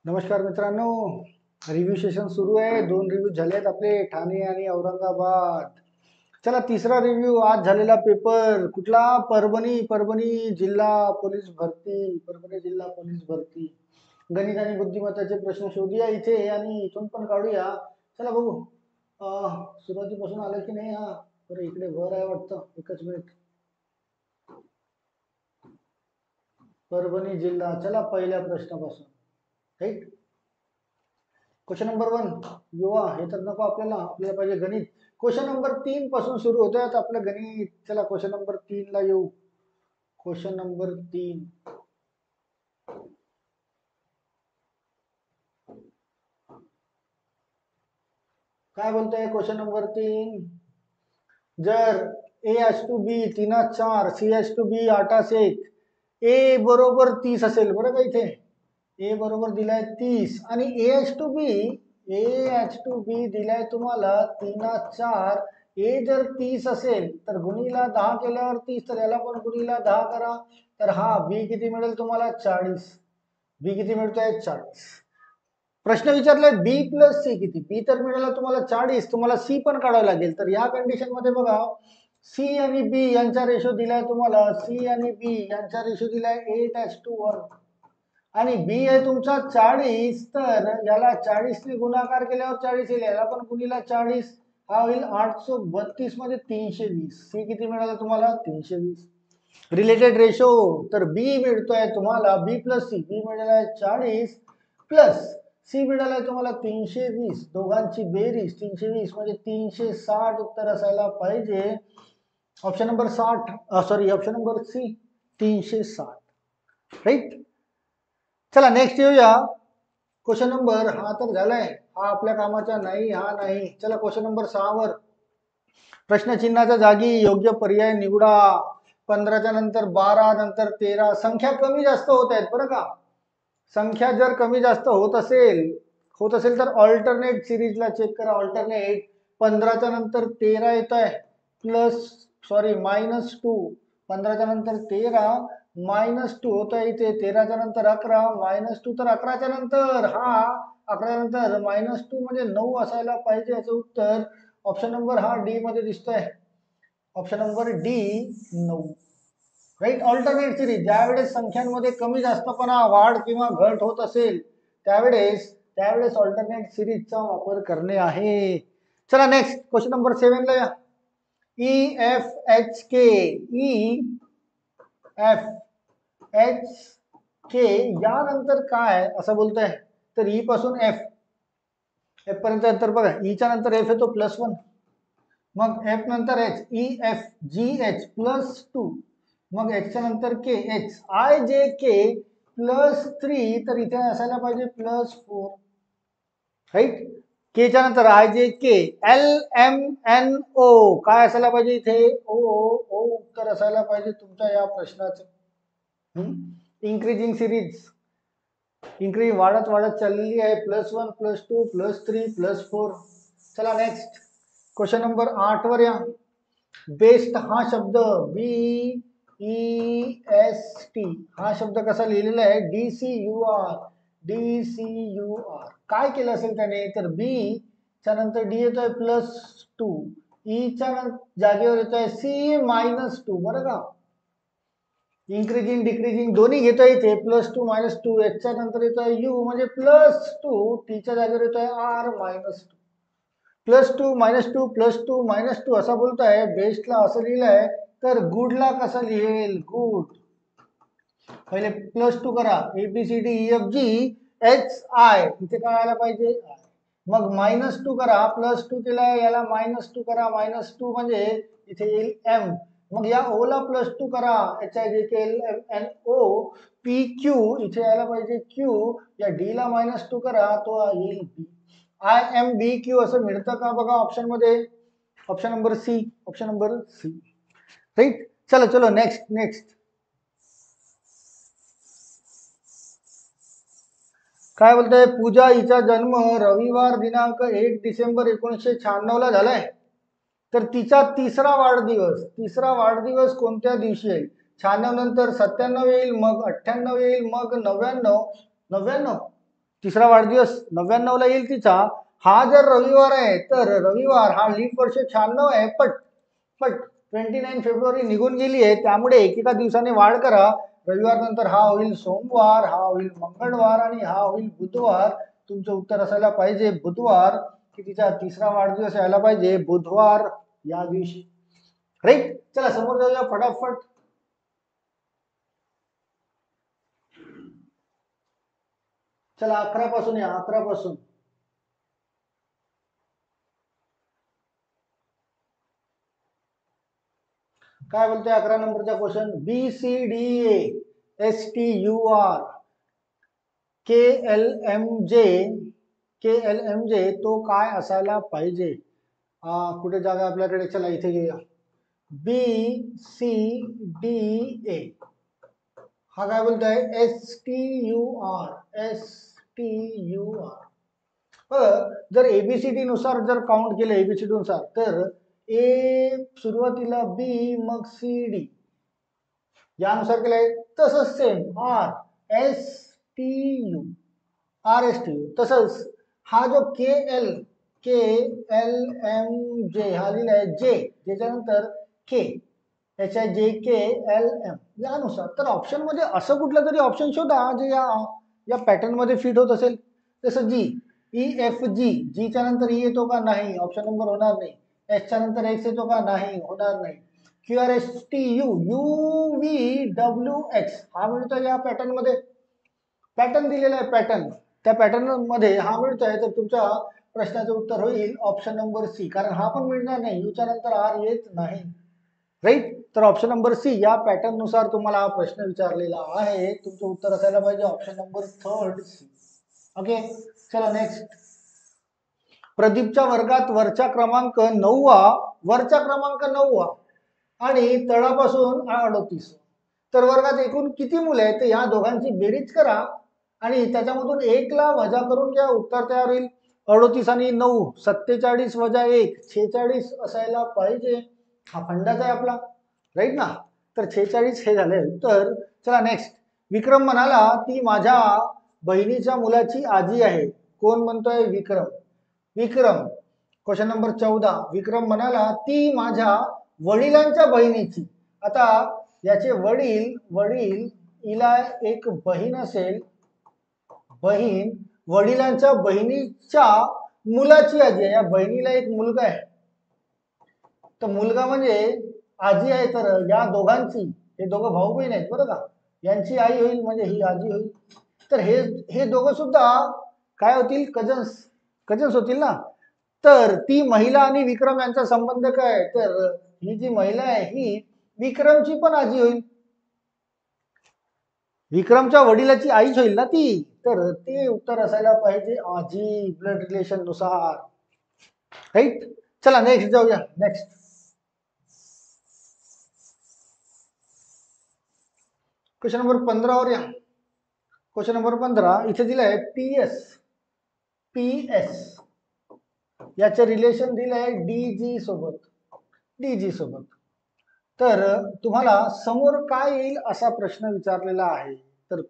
नमस्कार मित्रांनो, review session सुरू आहे. 2 रिव्ह्यू झालेत आपले, ठाणे आणि औरंगाबाद. चला तिसरा रिव्ह्यू. आज झालेला पेपर कुठला? परभणी जिल्हा पोलीस भरती. परभणी जिल्हा पोलीस भरती गणित आणि बुद्धिमत्ताचे प्रश्न शोधूया इथे आणि इथून पण काढूया. चला बघू. सुरुवातीपासून आलं की नाही? हा बरं, इकडे वर आहे वाटतं. एकच मिनिट. परभणी जिल्हा. चला पहिल्या प्रश्नापासून. राईट. Question number 1. युवा हे तर नको आपल्याला पाहिजे गणित. क्वेश्चन नंबर 3 पासून सुरू होत आहे आपलं गणित. चला क्वेश्चन नंबर 3 ला येऊ. Question number 3. काय बोलतोय क्वेश्चन नंबर 3? जर A:B 3:4, C:B 8:1, A बरोबर 30 असेल बरं का इथे. A बरोबर दिलाय 30 आणि A:2B दिलाय तुम्हाला 3:4. A जर 30 असेल तर गुणीला 10 केल्यावर 30, तर याला पण गुणीला 10 करा. तर हा B किती मिळेल तुम्हाला? 40. B किती मिळतोय? 40. प्रश्न विचारलाय B प्लस C किती. B तर मिळाला तुम्हाला 40, तुम्हाला C पण काढावं लागेल. तर या कंडिशन मध्ये बघा, C आणि B यांचा रेशो दिलाय तुम्हाला. C आणि B यांचा रेशो दिलाय 8:1 आणि B आहे तुमचा 40. तर याला 40 ने गुणाकार केल्यावर 40 येईल, याला पण गुणीला 40. हा होईल 832 मध्ये 320. C किती मिळाला तुम्हाला? 320. Related ratio. तर B मिळतोय तुम्हाला B प्लस C. B मिळाला 40 प्लस C मिळालाय तुम्हाला 320. दोघांची बेरीज 320 म्हणजे 360 उत्तर असायला पाहिजे. Option number 60, option number C 360. Right. चला नेक्स्ट येऊया. क्वेश्चन नंबर, हा तर झालाय, हा आपल्या कामाचा नाही, हा नाही. चला क्वेश्चन नंबर 6 वर. प्रश्नचिन्हाच्या जागी योग्य पर्याय निवडा. 15च्या नंतर 12, नंतर 13. संख्या कमी जास्त होत आहेत बरं का. संख्या जर कमी जास्त होत असेल तर ऑल्टरनेट सिरीजला चेक करा. ऑल्टरनेट 15च्या नंतर 13 येत आहे -2. 15च्या नंतर 13 -2 होत आहे इथे. 13च्या नंतर 11 -2. तर 11च्या नंतर 11 नंतर -2 म्हणजे 9 असायला पाहिजे. याचं उत्तर ऑप्शन नंबर डी मध्ये दिसतोय. Option number D 9. Right. Alternate series, ज्यावेळेस संख्यांमध्ये कमी जास्तपणा, वाढ किंवा घट होत असेल त्यावेळेस ऑल्टरनेट सिरीजचा वापर करणे आहे. चला नेक्स्ट क्वेश्चन नंबर 7 ला या. EFHK यानंतर काय असं बोलतोय? तर E पासून F पर्यंत. नंतर बघा, E च्या नंतर F येतो +1, मग F नंतर H, EFGH +2, मग H च्या नंतर K, HIJK +3. तर इथे असायला पाहिजे +4. राईट. K च्या नंतर IJK LMNO काय असायला पाहिजे इथे? O उत्तर असायला पाहिजे तुमच्या या प्रश्नाचं. इंक्रीजिंग सिरीज, इंक्रीज वाढत चाललेली आहे. +1 +2 +3 +4. चला नेक्स्ट क्वेश्चन नंबर 8 वर या. बेस्ट हा शब्द BEST हा शब्द कसा लिहिलेला आहे? DCUR. काय केलं असेल त्याने? तर B च्या नंतर D येतोय +2, E च्या जागेवर येतोय C -2 बरं का. इंक्रीजिंग डिक्रीजिंग दोन्ही घेतोय इथे. +2 -2. H च्या नंतर येतोय U म्हणजे +2. T च्या जागेवर येतोय R -2. +2 -2 +2 -2 असा बोलताय. बेस्टला असं लिहिलंय, तर गुडला कसं लिहेल? गुड पहिले +2 करा. ABCDEFGHI इथे काय आला पाहिजे? मग -2 करा. +2 केलाय, याला -2 करा. -2 म्हणजे इथे येईल M. मग या O ला +2 करा. HIJKLMNO PQ इथे यायला पाहिजे Q. या D ला -2 करा, तो येईल B. IMBQ असं मिळतं का बघा ऑप्शन मध्ये. Option number C. Option number C. Right. चलो नेक्स्ट काय बोलतोय? पूजा हिचा जन्म रविवार दिनांक 1 डिसेंबर 1996 ला झालाय. तर तिचा तिसरा वाढदिवस कोणत्या दिवशी येईल? 96 नंतर 97 येईल, मग 98 येईल, मग 99. तिसरा वाढदिवस 99ला येईल तिचा. हा जर रविवार आहे तर रविवार हा लीप वर्ष 96 आहे. पट 29 फेब्रुवारी निघून गेली आहे, त्यामुळे एकेका दिवसाने वाढ करा. रविवार नंतर हा होईल सोमवार, हा होईल मंगळवार आणि हा होईल बुधवार. तुमचं उत्तर असायला पाहिजे बुधवार, की तिचा तिसरा वाढदिवस यायला पाहिजे बुधवार या दिवशी. राईट. चला समोर जाऊया फटाफट. चला 11 पासून या. 11 पासून काय बोलतोय 11 नंबरचा क्वेश्चन. BCDA KLMJ तो काय असायला पाहिजे. कुठे जागा आपल्याकडे. चला इथे घेऊया. BCDA हा काय बोलतोय. STUR. जर ABCD नुसार जर काउंट केलं ABCD नुसार तर ए सुरुवातीला B मग CD यानुसार केलंय. तसंच सेम RSTU तसंच हा जो KLMJ हा लिहिलाय J त्याच्यानंतर K HIJKLM यानुसार. तर ऑप्शन मध्ये असं कुठलं तरी ऑप्शन शोधा जे या पॅटर्न मध्ये फिट होत असेल. जसं EFG च्या नंतर E येतो का. नाही, ऑप्शन नंबर होणार नाही. H च्या नंतर X येतो का. नाही, होणार नाही. QRSTU UVWX हा मिळतो या पॅटर्न मध्ये. पॅटर्न दिलेला आहे पॅटर्न, त्या पॅटर्न मध्ये हा मिळतोय. तर तुमच्या प्रश्नाचं उत्तर होईल ऑप्शन नंबर सी, कारण हा पण मिळणार नाही. यूच्या नंतर R येत नाही. राईट. तर ऑप्शन नंबर सी या पॅटर्न नुसार तुम्हाला हा प्रश्न विचारलेला आहे. तुमचं उत्तर असायला पाहिजे ऑप्शन नंबर 3 सी. ओके. चला नेक्स्ट. प्रदीपच्या वर्गात वरचा क्रमांक 9 आणि तळापासून 38. तर वर्गात एकूण किती मुले आहेत या दोघांची बेरीज करा आणि त्याच्यामधून 1 ला वजा करून घ्या. उत्तर तयार होईल 38 आणि 9 47 वजा 1 46 असायला पाहिजे. हा फंडाचा आहे आपला. राईट ना. तर 46 हे झाले. तर चला नेक्स्ट. विक्रम म्हणाला ती माझ्या बहिणीच्या मुलाची आजी आहे. कोण म्हणतोय. विक्रम. Question number 14. विक्रम म्हणाला ती माझ्या वडिलांच्या बहिणीची. आता याचे वडील हिला एक बहीण असेल. बहीण वडिलांच्या बहिणीच्या मुलाची आजी आहे. या बहिणीला एक मुलगा आहे. तर मुलगा म्हणजे आजी आहे. तर या दोघांची, हे दोघं भाऊ बहीण आहेत बरं का, यांची आई होईल म्हणजे ही आजी होईल. तर हे दोघं सुद्धा काय होतील. कजन्स होतील ना. तर ती महिला आणि विक्रम यांचा संबंध काय. तर ही जी महिला आहे ही विक्रमची पण आजी होईल. विक्रमच्या वडिलाची आईच होईल ना ती. तर ते उत्तर असायला पाहिजे आजी ब्लड रिलेशन नुसार. राईट. चला नेक्स्ट जाऊया. नेक्स्ट क्वेश्चन नंबर 15 वर या. क्वेश्चन नंबर 15 इथे दिलाय पीएस याचे रिलेशन दिलंय डीजी सोबत. तर तुम्हाला समोर काय येईल असा प्रश्न विचारलेला आहे. तर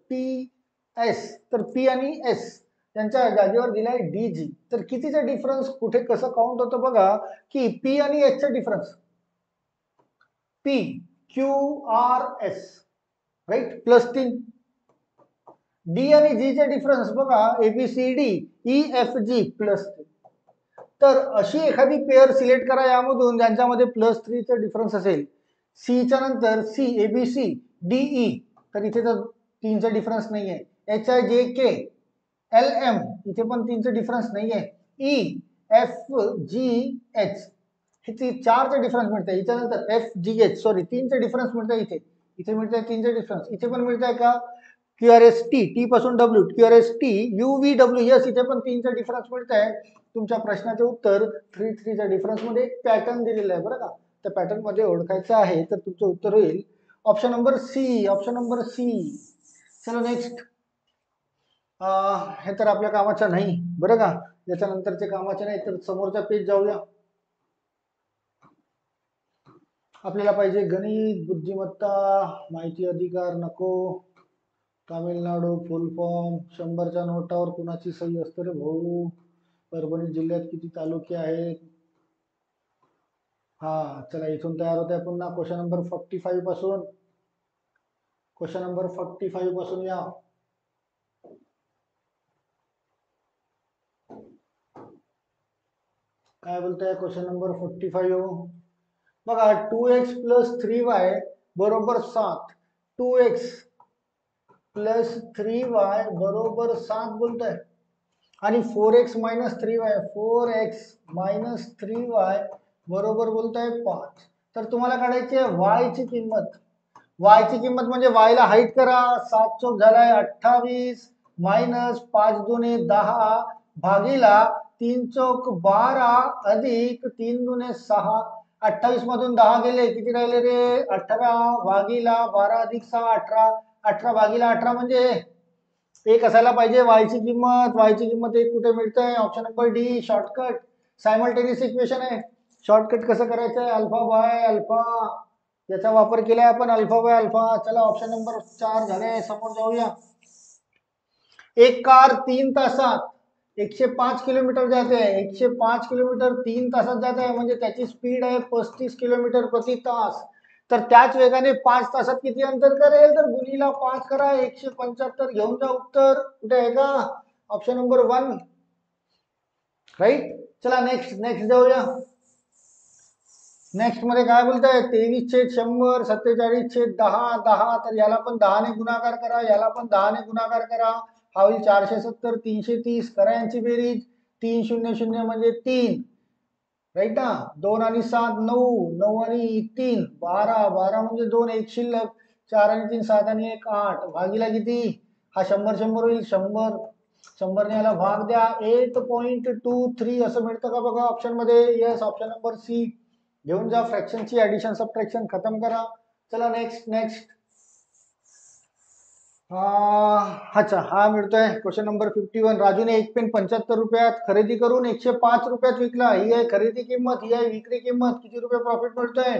पी आणि एस त्यांच्या जागेवर दिलाय डीजी. तर कितीचा डिफरन्स कुठे कसं काउंट होतं बघा. की पी आणि एस चा डिफरन्स PQRS राईट +3. डी आणि जी चा डिफरन्स बघा ABCD EFG +3. तर अशी एखादी पेअर सिलेक्ट करा यामधून ज्यांच्यामध्ये +3 चा डिफरन्स असेल. सी च्या नंतर C ABC DE. तर इथे तर 3 चा डिफरन्स नाही आहे. HIJK LM इथे पण 3 चा डिफरन्स नाही आहे. EFGH इथे 4 चा डिफरन्स मिळतंय. याच्यानंतर FGH 3 चा डिफरन्स मिळतंय. इथे मिळतंय 3 चा डिफरन्स. इथे पण मिळतंय का. QRST T पासून W QRST UVW yes इथे पण 3 चा डिफरन्स मिळतंय. तुमच्या प्रश्नाचे उत्तर 3 च्या डिफरन्स मध्ये एक पॅटर्न दिलेला आहे बरं का. त्या पॅटर्न मध्ये ओळखायचं आहे. तर तुमचं उत्तर होईल ऑप्शन नंबर सी. चलो नेक्स्ट. हे तर आपल्या कामाचं नाही बरं का. याच्यानंतरचे कामाचे नाही. तर समोरच्या पेज जाऊया. आपल्याला पाहिजे गणित, बुद्धिमत्ता, माहिती अधिकार नको. तामिळनाडू फुल फॉर्म 100च्या नोटावर कुणाची सही असते रे भाऊ? परभणी जिल्ह्यात किती तालुके आहेत? हा, चला इथून तयार होत आहे पुन्हा क्वेश्चन नंबर 45 पासून. क्वेश्चन नंबर 45 पासून या. काय बोलताय क्वेश्चन नंबर 45? बघा 2x प्लस 3y बरोबर 7. 2x प्लस 3y बरोबर 7 बोलताय. आणि 4x minus 3y 4x minus 3y बरोबर बोलताय 5. तर तुम्हाला काढायची आहे y ची किंमत. y ची किंमत म्हणजे y ला हाईट करा. 7 चौक झालाय 28 मायनस 5 दुने 10 भागीला 3 चौक 12 अधिक 3 दुने 6. 28 मधून 10 गेले किती राहिले रे? 18 भागीला 12 अधिक 6 18. 18 भागीला 18 म्हणजे एक असायला पाहिजे y ची किंमत. y ची किंमत एक कुठे मिळते? Option number D shortcut. Simultaneous equation आहे. शॉर्टकट कसं करायचं आहे? अल्फा बाय अल्फा, याचा वापर केलाय आपण. Alpha by alpha. चला ऑप्शन नंबर 4 झाले. समोर जाऊया. एक कार 3 तासात 105 किलोमीटर जाते. 105 किलोमीटर 3 तासात जात आहे म्हणजे त्याची स्पीड आहे 35 किलोमीटर प्रति तास. तर त्याच वेगाने 5 तासात किती अंतर करेल? तर गुणीला 5 करा. 175 घेऊन जा उत्तर. कुठे आहे का? Option number 1 right. चला नेक्स्ट जाऊया. नेक्स्ट मध्ये काय बोलताय? 23/100 47/10 10. तर याला पण 10 ने गुणाकार करा, याला पण 10 ने गुणाकार करा. हा होईल 470 330. करा यांची बेरीज. 3 0 0 म्हणजे 3 राईट ना. 2 आणि 7 9 9 आणि 3 12 12 म्हणजे 2 एक शिल्लक. 4 आणि 3 7 आणि 1 8 भागीला किती? हा 100 100 होईल 100. 100 ने याला भाग द्या. 8.23 असं मिळतं का बघा ऑप्शन मध्ये. Yes, option number C. घेऊन जा फ्रॅक्शनची ऍडिशन सबट्रॅक्शन खतम करा. चला नेक्स्ट. अच्छा, हा मिळतोय क्वेश्चन नंबर 51. राजूने एक पेन 75 रुपयात खरेदी करून 105 रुपयात विकला. ही आहे खरेदी किंमत, ही आहे विक्री किंमत. किती रुपये प्रॉफिट मिळतोय?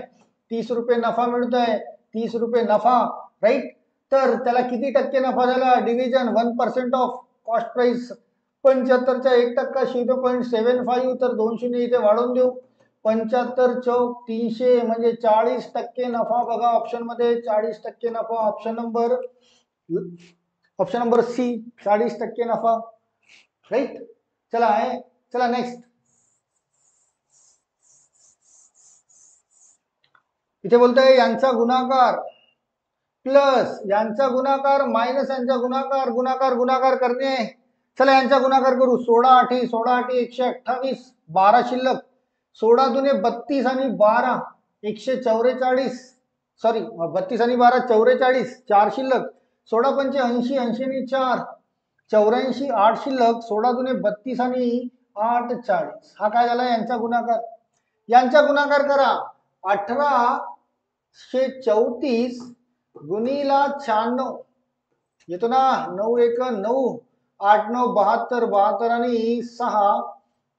30 रुपये नफा मिळतोय. 30 रुपये नफा राईट. तर त्याला किती टक्के नफा झाला? Division 1% of cost price. 75चा 1% 0.75. तर 2 शून्य इथे वाढवून देऊ. 75 चौक 300 म्हणजे 40% नफा. बघा ऑप्शन मध्ये 40% नफा. ऑप्शन नंबर सी 40% नफा राईट. चला नेक्स्ट. इथे बोलतोय यांचा गुणाकार प्लस यांचा गुणाकार मायनस यांचा गुणाकार. गुणाकार करणे. चला यांचा गुणाकार करू. 16 8 128. 12 शिल्लक. 16 दुने 32 आणि 12 144. सॉरी 32 आणि 12 44. 4 शिल्लक. 16 पंचे 80 80 आणि 4 84. 8 शिल्लक. 16 दुने 32 आणि 8 40. हा काय झाला? यांचा गुणाकार. यांचा गुणाकार करा. 1834 गुणीला 96 येतो ना. 9 1 9 8 9 72 72 आणि 6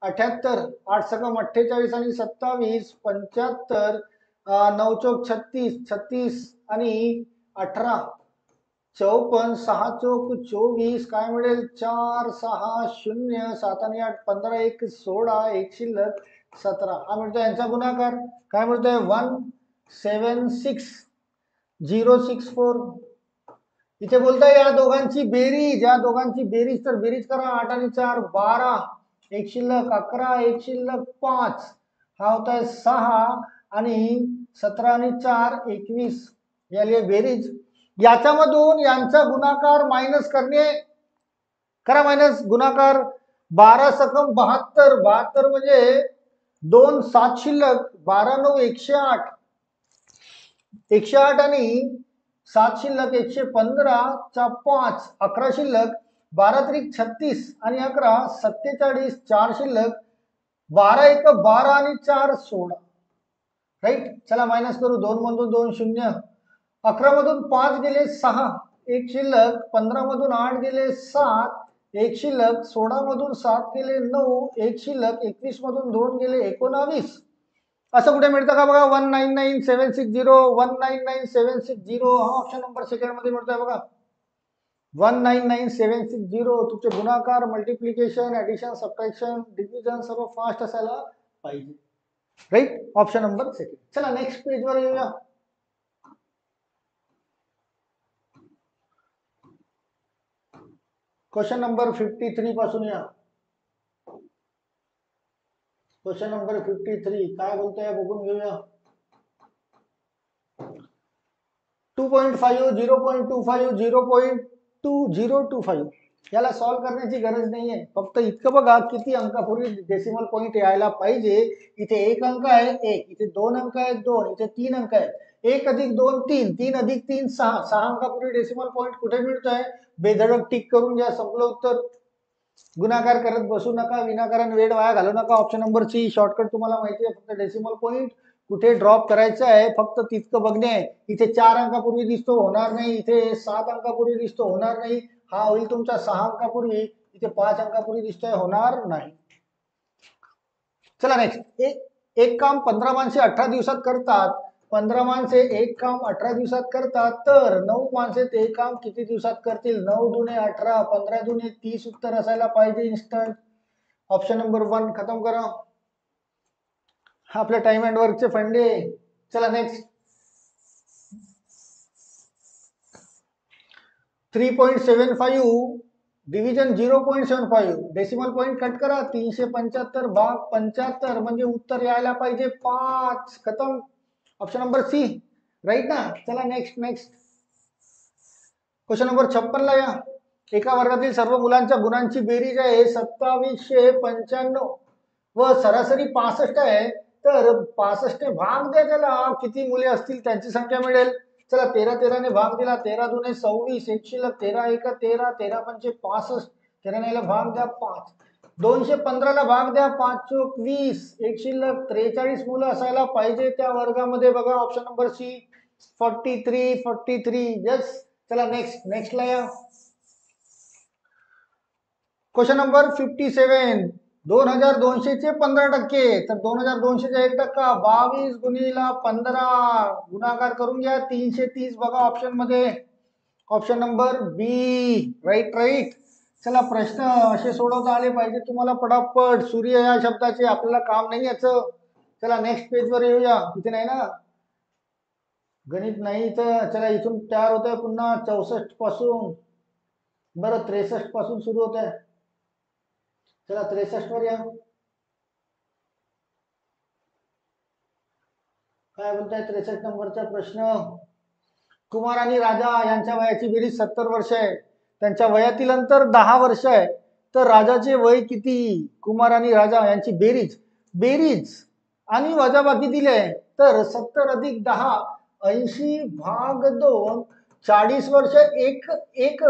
78. 8 सकम 48 आणि 27 75. 9 चौक 36 36 आणि 18 54. 6 चौक 24. काय मिळेल? 4 6 0 7 आणि 8 15 1 16 1 शिल्लक 17. हा मिळतो यांचा गुणाकार. काय मिळतोय? 176064. इथे बोलताय या दोघांची बेरीज. तर बेरीज करा. 8 आणि 4 12 एक शिल्लक 11 एक शिल्लक 5. हा होता है 6 आणि 17 आणि 4 21. याली बेरीज. याच्यामधून यांचा गुणाकार मायनस करणे. करा मायनस गुणाकार. 12 सकम 72 72 म्हणजे 2 7 शिल्लक. 12 9 108 108 आणि 7 शिल्लक 115 चा 5 11 शिल्लक. 12 त्रिक 36 आणि 11 47 4 शिल्लक. 12 1 12 आणि 4 16 राईट. चला मायनस करू. 2 मधून 2 0. 11 मधून 5 गेले 6 एक शिल्लक. 15 मधून 8 गेले 7 एक शिल्लक. 16 मधून 7 गेले 9 एक शिल्लक. 21 मधून 2 गेले 19. असं कुठे मिळतं का बघा? 199760 199760. हा ऑप्शन नंबर सेकंड मध्ये मिळतोय बघा. 199,760 तुमचे गुणाकार, मल्टिप्लिकेशन, ऍडिशन, सबट्रॅक्शन, डिव्हिजन सर्व फास्ट असायला पाहिजे. Right, option number second. चला नेक्स्ट पेज वर येऊया. क्वेश्चन नंबर 53 पासून या. क्वेश्चन नंबर 53 काय बोलतोय बघून घेऊया. 2.5, 0.25, 0.2025 याला सॉल्व करण्याची गरज नाहीये. फक्त इतकं बघा किती अंकापूर्वी डेसिमल पॉईंट यायला पाहिजे. इथे 1 अंक आहे 1, इथे 2 अंक आहेत 2, इथे 3 अंक आहेत. 1 अधिक 2 3, 3 अधिक 3 6. 6 अंकापूर्वी डेसिमल पॉईंट कुठे मिळतोय? बेधडक टिक करून घ्या, संपलं उत्तर. गुणाकार करत बसू नका, विनाकारण वेळ वाया घालू नका. ऑप्शन नंबर सी शॉर्टकट तुम्हाला माहिती आहे. फक्त डेसिमल पॉईंट कुठे ड्रॉप करायचं आहे फक्त तितकं बघणे आहे. इथे 4 अंकापूर्वी दिसतो, होणार नाही. इथे 7 अंकापूर्वी दिसतो, होणार नाही. हा होईल तुमचा 6 अंकापूर्वी. इथे 5 अंकापूर्वी दिसतोय, होणार नाही. चला नेक्स्ट. एक काम 15 माणसे 18 दिवसात करतात. 15 माणसे एक काम 18 दिवसात करतात, तर 9 माणसे ते काम किती दिवसात करतील? 9 दुने 18, 15 दुने 30 उत्तर असायला पाहिजे इन्स्टंट. ऑप्शन नंबर 1 खतम करा. हा आपल्या टाइम अँड वर्कचे फंडे. चला next. 3.75 division 0.75, decimal point cut करा. 375 भाग 75 म्हणजे उत्तर यायला पाहिजे 5. खतम. ऑप्शन नंबर सी राईट ना. चला नेक्स्ट. क्वेश्चन नंबर 56 ला या. एका वर्गातील सर्व मुलांच्या गुणांची बेरीज आहे 2795 व सरासरी 65 आहे. तर 65 भाग द्या त्याला. किती मुले असतील त्यांची संख्या मिळेल. चला 13 ने भाग दिला. 13 दुने 26, एक शिल्लक 13 एक 13, 13 पंचे 65. 13 ने भाग द्या 5. 215 ला भाग द्या 5 चोक 20, एक शिल्लक 43 मुलं असायला पाहिजे त्या वर्गामध्ये. बघा ऑप्शन नंबर सी 43. यस. चला नेक्स्ट ला या. Question number 57. 2200 चे 15%, तर 2200 चा 1%, 22 गुणिला 15 गुणाकार करून घ्या 330. बघा ऑप्शन मध्ये. ऑप्शन नंबर बी राईट. चला प्रश्न असे सोडवता आले पाहिजे तुम्हाला पटापट. सूर्य या शब्दाचे आपल्याला काम नाही याचं. चला नेक्स्ट पेज वर येऊया. इथे नाही ना गणित नाही तर चला इथून तयार होत आहे पुन्हा 64 पासून. बरं 63 पासून सुरू होत आहे. चला 63 वर या. काय बोलताय 63 नंबरचा प्रश्न. कुमार आणि राजा यांच्या वयाची बेरीज 70 वर्ष आहे. त्यांच्या वयातील अंतर 10 वर्ष आहे. तर राजाचे वय किती? कुमार आणि राजा यांची बेरीज आणि वजाबाकी दिले. तर 70 अधिक 10 80 भाग 2 40 वर्ष. एक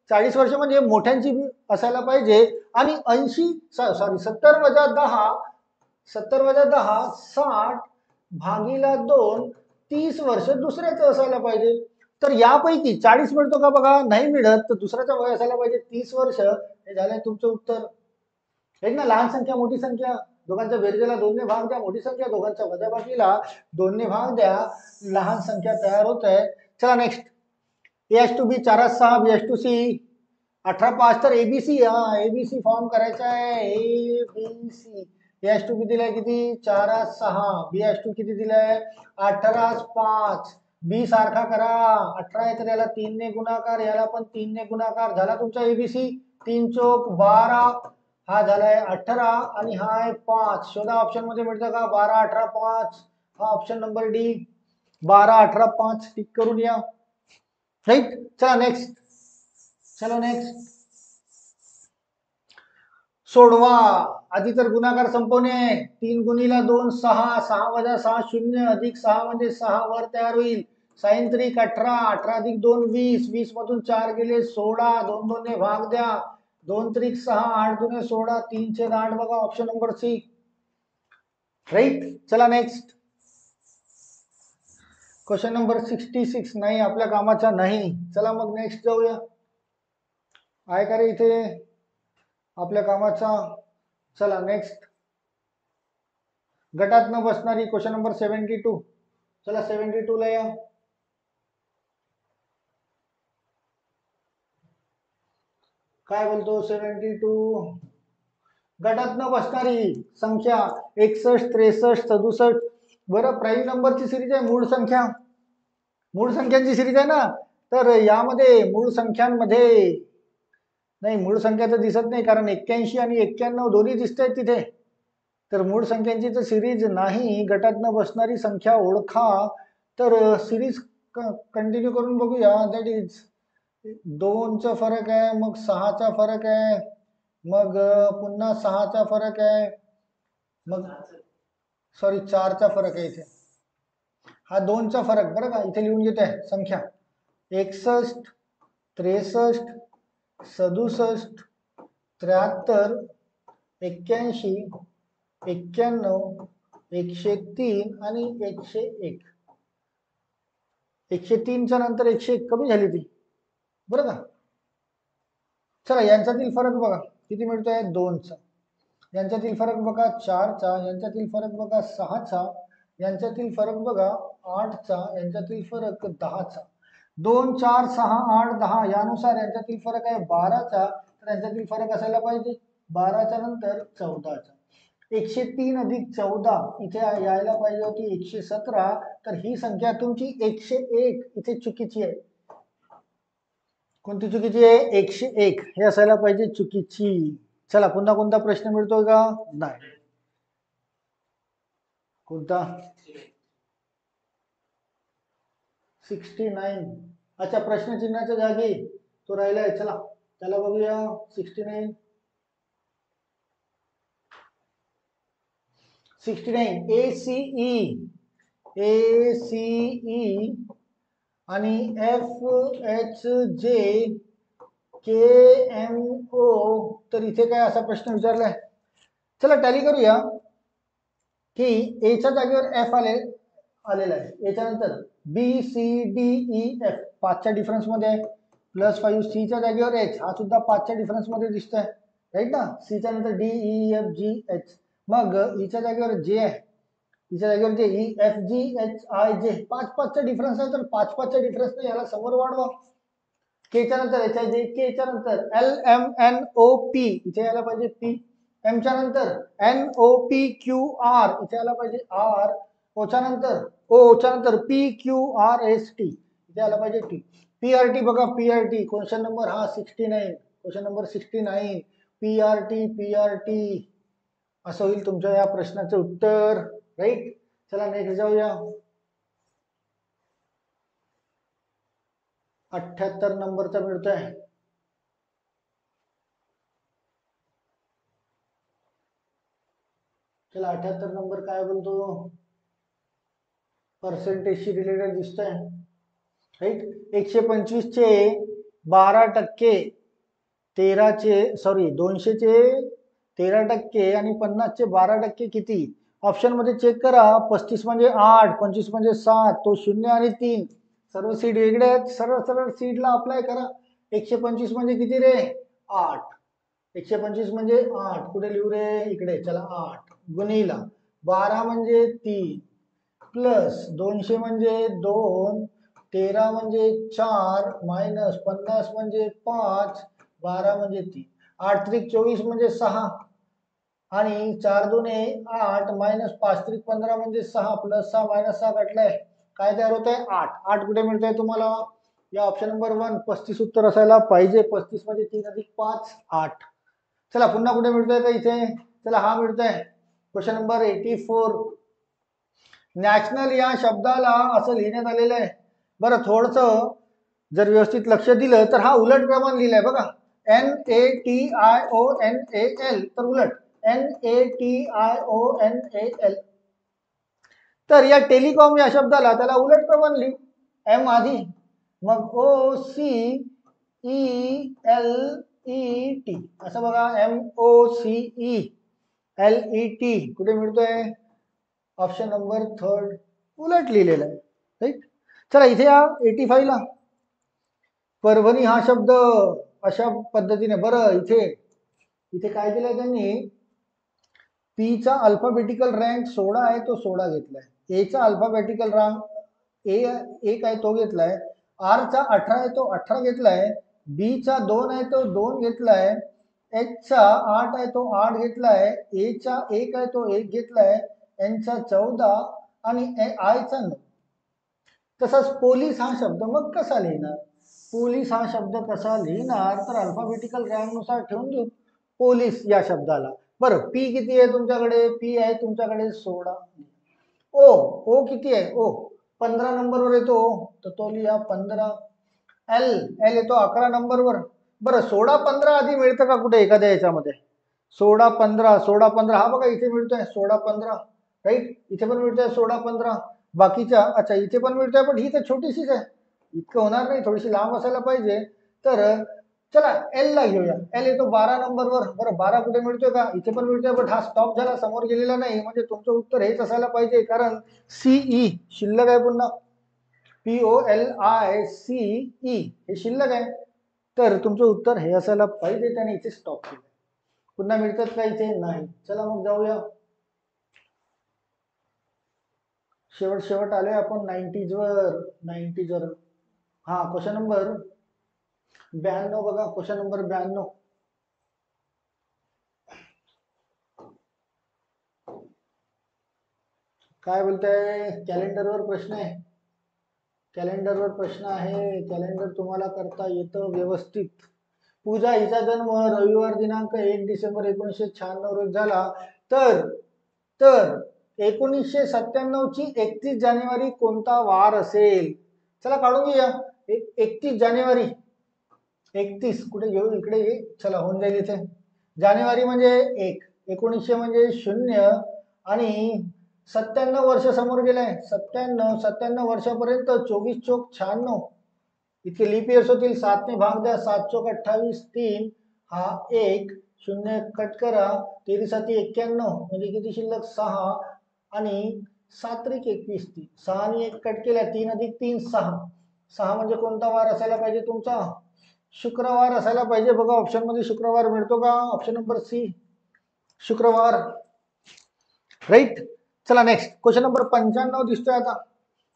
40 वर्ष म्हणजे मोठ्यांची असायला पाहिजे. आणि 70 वजा 10 60 भागीला 2 30 वर्ष दुसऱ्याचं असायला पाहिजे. तर यापैकी 40 मिळतो का बघा. नाही मिळत. तर दुसऱ्याचं वय असायला पाहिजे 30 वर्ष. हे झालंय तुमचं उत्तर. एक ना लहान संख्या मोठी संख्या दोघांच्या बेरजेला 2 ने भाग द्या. मोठी संख्या दोघांच्या वजाबाकीला 2 ने भाग द्या. लहान संख्या तयार होत आहे. चला next. A to B 4 6, B to C 18 5. तर एबीसी फॉर्म करायचा आहे. ABC A to B दिलाय किती 4 6. B to किती दिलाय 18 5. बी सारखा करा. 18 आहे तर याला 3 ने गुणाकार, याला पण 3 ने गुणाकार. झाला तुमचा एबीसी. 3 चोक 12. हा झालाय 18 आणि हा आहे 5. शोधा ऑप्शन मध्ये मिळतं का 12 18 5. हा ऑप्शन नंबर डी 12 18 5 टिक करून या. राईट. चला नेक्स्ट. सोडवा. आधी तर गुणाकार संपवणे. 3 गुणिला 2 6, 6 वजा 6 0, अधिक 6 म्हणजे 6 वर तयार होईल. साइन 3 18, 18 अधिक 2 20, 20 मधून 4 गेले 16, 2 2 ने भाग द्या. 2 त्रिक 6, 8 दुने 16, 3 छेद 8. बघा ऑप्शन नंबर सी राईट. चला नेक्स्ट. क्वेश्चन नंबर 66 नाही आपल्या कामाचा नाही. चला मग नेक्स्ट जाऊया. आहे का रे इथे आपल्या कामाचा. चला नेक्स्ट. गटात न बसणारी क्वेश्चन नंबर 72. चला 72 ला या. काय बोलतो 72 गटात न बसणारी संख्या 61 63 67 बरं प्राईम नंबरची सिरीज आहे मूळ संख्यांची सिरीज आहे ना तर यामध्ये मूळ संख्यांमध्ये नाही मूळ संख्या तर दिसत नाही कारण 81 आणि 91 दोन्ही दिसत आहेत तिथे तर मूळ संख्यांची तर सिरीज नाही गटात न बसणारी संख्या ओळखा तर सिरीज कंटिन्यू करून बघूया दॅट इज 2चा फरक आहे मग 6चा फरक आहे मग पुन्हा 6चा फरक आहे मग सॉरी 4चा फरक आहे इथे हा 2चा फरक बरं का इथे लिहून घेत आहे संख्या 61 63 67 73 81 91 103 आणि 101 103च्या नंतर 101 कमी झाली ती बरं का चला यांच्यातील फरक बघा किती मिळतोय 2चा यांच्यातील फरक बघा 4चा यांच्यातील फरक बघा 6चा यांच्यातील फरक बघा 8चा यांच्यातील फरक 10चा 2 4 6 8 10 यानुसार यांच्यातील फरक आहे 12चा तर यांच्यातील फरक असायला पाहिजे 12च्या नंतर 14चा 103 अधिक 14 इथे यायला पाहिजे होती 117 तर ही संख्या तुमची 101 इथे चुकीची आहे कोणती चुकीची आहे 101 हे असायला पाहिजे चुकीची चला पुन्हा कोणता प्रश्न मिळतोय का नाही कोणता 69 अच्छा प्रश्नचिन्हाच्या जागी तो राहिलाय चला त्याला बघूया 69 ACE आणि FHJ KMO तर इथे काय असा प्रश्न विचारलाय चला टॅली करूया की एच्या जागेवर F आलेला आहे याच्या नंतर BCDEF 5च्या डिफरन्स मध्ये आहे +5 C च्या जागेवर H हा सुद्धा 5च्या डिफरन्स मध्ये दिसतोय राईट ना C च्या नंतर DEFGH मग ईच्या जागेवर J आहे ईच्या जागेवर जे EFGHIJ 5च्या डिफरन्स आहे तर 5च्या डिफरन्स ने याला समोर वाढवा K च्या नंतर HIJ K च्या नंतर LMNOP इथे यायला पाहिजे P M च्या नंतर NOPQR इथे यायला पाहिजे R O च्या नंतर PQRST इथे यायला पाहिजे T PRT बघा PRT क्वेश्चन नंबर हा 69 क्वेश्चन नंबर 69 PRT असं होईल तुमच्या या प्रश्नाचं उत्तर राईट चला नेक्स्ट जाऊया 78 नंबरचा मिळतोय चला 78 नंबर काय बोलतो पर्सेंटेजशी रिलेटेड दिसतोय राईट 125 चे 12% 200 चे 13% आणि 50 चे 12% किती ऑप्शन मध्ये चेक करा 35 म्हणजे 8 25 म्हणजे 7 तो 0 आणि 3 सर्व सीट वेगळे आहेत सरळ सीटला अप्लाय करा 125 म्हणजे किती रे 8 125 म्हणजे 8 कुठे लिहू रे इकडे चला 8 गुणिला 12 म्हणजे 3 प्लस 200 म्हणजे 2 13 म्हणजे 4 मायनस 50 म्हणजे 5 12 म्हणजे 3 8 त्रिक 24 म्हणजे 6 आणि 4 दुने 8 मायनस 5 त्रिक 15 म्हणजे 6 प्लस 6 मायनस 6 घटलाय काय तयार होत आहे 8 कुठे मिळत आहे तुम्हाला या ऑप्शन नंबर 1 35 उत्तर असायला पाहिजे 35 मध्ये 3 अधिक 5 8 चला पुन्हा कुठे मिळतोय का इथे चला हा मिळतोय क्वेश्चन नंबर 84 नॅशनल या शब्दाला असं लिहिण्यात आलेलं आहे बरं थोडंसं जर व्यवस्थित लक्ष दिलं तर हा उलट क्रमाने लिहिलाय बघा NATIONAL तर उलट NATIONAL तर या टेलिकॉम या शब्दाला त्याला उलट प्रमाण लिहू M आधी मग OCELET असं बघा MOCELET कुठे मिळतोय ऑप्शन नंबर 3 उलट लिहिलेला आहे राईट चला इथे या 85 ला परभणी हा शब्द अशा पद्धतीने बरं इथे काय केलंय त्यांनी P चा अल्फाबेटिकल रँक 16 आहे तो 16 घेतलाय A चा अल्फाबेटिकल रँक A 1 आहे तो घेतलाय R चा 18 आहे तो 18 घेतलाय बी चा 2 आहे तो 2 घेतलाय, एच चा 8 आहे तो 8 घेतलाय, ए चा 1 आहे तो 1 घेतलाय, एन चा 14 आणि आय चा 9. तसाच पोलीस हा शब्द मग कसा लिहिणार? पोलीस हा शब्द कसा लिहिणार तर अल्फाबेटिकल रँक नुसार ठेवून देऊ पोलीस या शब्दाला. बरं, पी किती आहे तुमच्याकडे? पी आहे तुमच्याकडे 16. ओ ओ किती आहे? ओ 15 नंबरवर येतो, तर तो लिहा 15. एल एल येतो 11 नंबरवर. बरं, 16 15 आधी मिळतं का कुठे एखाद्या याच्यामध्ये? 16 15 16 15 हा बघा इथे मिळतोय 16 15, राईट. इथे पण मिळतोय 16 15. बाकीच्या अच्छा इथे पण मिळतोय, पण ही तर छोटीशीच आहे, इतकं होणार नाही, थोडीशी लांब असायला पाहिजे. तर चला एल ला घेऊया. एल येतो 12 नंबरवर. बरं 12 कुठे मिळतोय का? इथे पण मिळतोय, पण हा स्टॉप झाला, समोर गेलेला नाही, म्हणजे तुमचं उत्तर हेच असायला पाहिजे, कारण सीई शिल्लक आहे पुन्हा. POLICE हे शिल्लक आहे, तर तुमचं उत्तर हे असायला पाहिजे, त्याने इथे स्टॉप केलं. पुन्हा मिळतात का इथे? नाही. चला मग जाऊया, शेवट आलोय आपण 90s वर. हा क्वेश्चन नंबर 92 बघा, क्वेश्चन नंबर 92. काय बोलताय? कॅलेंडरवर प्रश्न आहे, कॅलेंडरवर प्रश्न आहे. कॅलेंडर तुम्हाला करता येतं व्यवस्थित. पूजा हिचा जन्म रविवार दिनांक 1 डिसेंबर 1996 रोज झाला, तर तर 1997 ची 31 जानेवारी कोणता वार असेल? चला काढून घेऊया. 31 जानेवारी, 31 कुठे घेऊ? इकडे ये, चला होऊन जाईल इथे. जानेवारी म्हणजे 1, 1900 म्हणजे 0 आणि 97 वर्ष समोर गेलाय. 97 वर्षापर्यंत 24 चोक 96 इतके लीप इयर्स होतील. 7 ने भाग द्या, 7 चोक 28, 3 हा 1, 0 कट करा, 3 7 91 म्हणजे किती शिल्लक? 6 आणि 7 त्रिक 21, 6 आणि 1 कट केल्या, 3 अधिक 3 6. 6 म्हणजे कोणता वार असायला पाहिजे तुमचा? शुक्रवार असायला पाहिजे. बघा ऑप्शन मध्ये शुक्रवार मिळतो का? ऑप्शन नंबर सी, शुक्रवार, राईट. चला नेक्स्ट, क्वेश्चन नंबर 95 दिसतोय आता.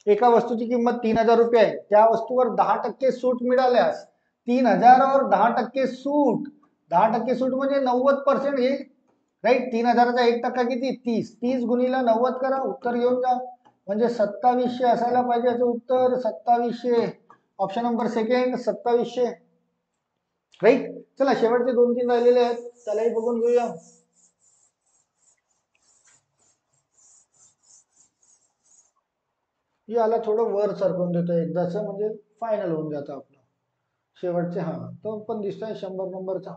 एका वस्तूची किंमत 3000 रुपये आहे, त्या वस्तूवर 10% सूट मिळाल्यास 3000 वर 10% सूट, 10% सूट म्हणजे 90% येईल, राईट. 3000चा 1% किती? 30. 30 गुणीला 90 करा, उत्तर घेऊन जा, म्हणजे 2700 असायला पाहिजे. याचं उत्तर 2700, ऑप्शन नंबर सेकंड 2700, राईट. चला शेवटचे 2-3 राहिलेले आहेत, त्यालाही बघून घेऊया. याला थोडं वर सरकून देतो एकदाच, म्हणजे फायनल होऊन जातं आपलं शेवटचे. हा तो पण दिसतोय 100 नंबरचा.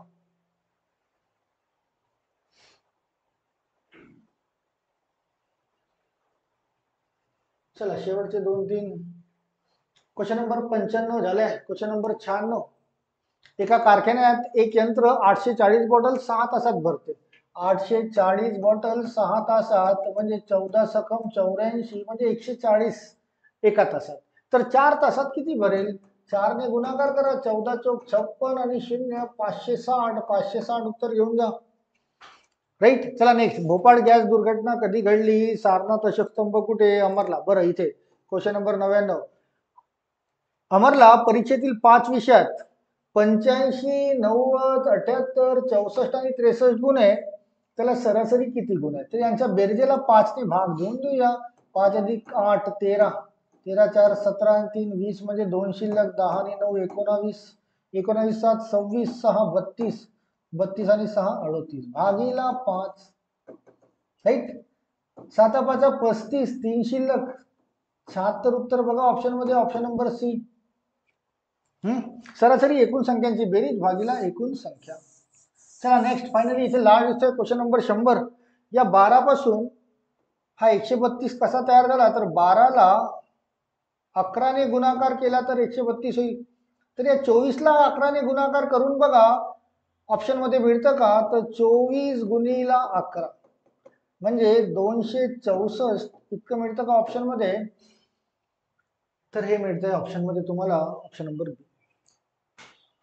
चला शेवटचे 2-3. क्वेश्चन नंबर 95 झालाय. Question number 96. एका कारखान्यात एक यंत्र 840 बॉटल 6 तासात भरते. 840 बॉटल 6 तासात म्हणजे 14 सकम 84 म्हणजे 140 एका तासात. तर 4 तासात किती भरेल? 4 ने गुणाकार करा, 14 चौक 56 आणि 0 560, 560 उत्तर घेऊन जा, राईट. चला नेक्स्ट, भोपाळ गॅस दुर्घटना कधी घडली? सारनाथ अशोक स्तंभ कुठे? अमरला. बरं इथे क्वेश्चन नंबर 99. अमरला परीक्षेतील 5 विषयात 85, 90, 78, 64 आणि 63 गुण आहे. त्याला सरासरी किती गुण आहे? तर यांच्या बेरजेला 5 ने भाग देऊन देऊया. 5 अधिक 8 13, 13 4 17 आणि 3 20 म्हणजे 2 शिल्लक, 10 आणि 9 19, 19 7 26, 6 32, 32 आणि 6 38 भागीला 5, राईट. 7 5 35, 3 शिल्लक, 76 उत्तर बघा ऑप्शन मध्ये, ऑप्शन नंबर सी. सरासरी एकूण संख्यांची बेरीज भागीला एकूण संख्या. चला नेक्स्ट, फायनली इथे लास्ट दिसतोय क्वेश्चन नंबर 100. या 12 पासून हा 132 कसा तयार झाला? तर 12 ला 11 ने गुणाकार केला तर 132 होईल. तर या 24 ला 11 ने गुणाकार करून बघा, ऑप्शन मध्ये मिळतं का? तर 24 गुणीला 11 म्हणजे 264 इतकं मिळतं का ऑप्शन मध्ये? तर हे मिळतंय ऑप्शन मध्ये तुम्हाला, ऑप्शन नंबर बी,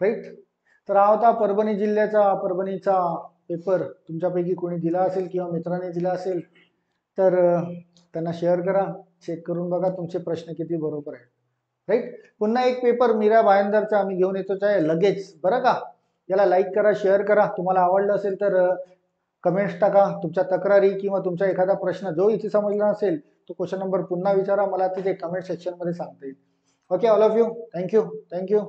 राईट. तर हा होता परभणीचा पेपर. तुमच्यापैकी कोणी दिला असेल किंवा मित्राने दिला असेल तर त्यांना शेअर करा, चेक करून बघा तुमचे प्रश्न किती बरोबर आहे. राईट. पुन्हा एक पेपर मीरा भायंदरचा आम्ही घेऊन येतोच आहे लगेच, बरं का. याला लाईक करा, शेअर करा. तुम्हाला आवडलं असेल तर कमेंट्स टाका, तुमच्या तक्रारी किंवा तुमचा एखादा प्रश्न जो इथे समजला नसेल तो क्वेश्चन नंबर पुन्हा विचारा, मला तिथे कमेंट सेक्शनमध्ये सांगता येईल. Okay all of you, thank you.